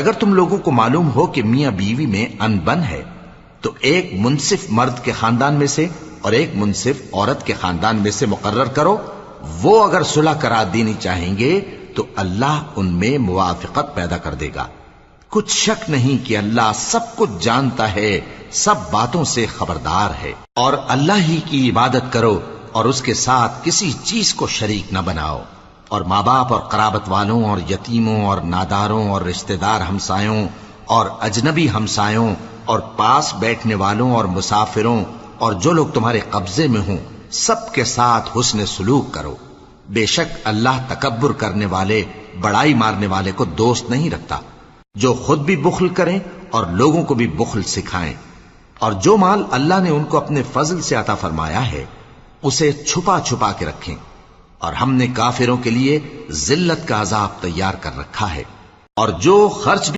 اگر تم لوگوں کو معلوم ہو کہ میاں بیوی میں انبن ہے تو ایک منصف مرد کے خاندان میں سے اور ایک منصف عورت کے خاندان میں سے مقرر کرو. وہ اگر صلح کرا دینی چاہیں گے تو اللہ ان میں موافقت پیدا کر دے گا. کچھ شک نہیں کہ اللہ سب کچھ جانتا ہے، سب باتوں سے خبردار ہے. اور اللہ ہی کی عبادت کرو اور اس کے ساتھ کسی چیز کو شریک نہ بناؤ. اور ماں باپ اور قرابت والوں اور یتیموں اور ناداروں اور رشتہ دار ہمسایوں اور اجنبی ہمسایوں اور پاس بیٹھنے والوں اور مسافروں اور جو لوگ تمہارے قبضے میں ہوں سب کے ساتھ حسن سلوک کرو. بے شک اللہ تکبر کرنے والے، بڑائی مارنے والے کو دوست نہیں رکھتا. جو خود بھی بخل کریں اور لوگوں کو بھی بخل سکھائیں. اور جو مال اللہ نے ان کو اپنے فضل سے عطا فرمایا ہے اسے چھپا چھپا کے رکھیں. اور ہم نے کافروں کے لیے ذلت کا عذاب تیار کر رکھا ہے. اور جو خرچ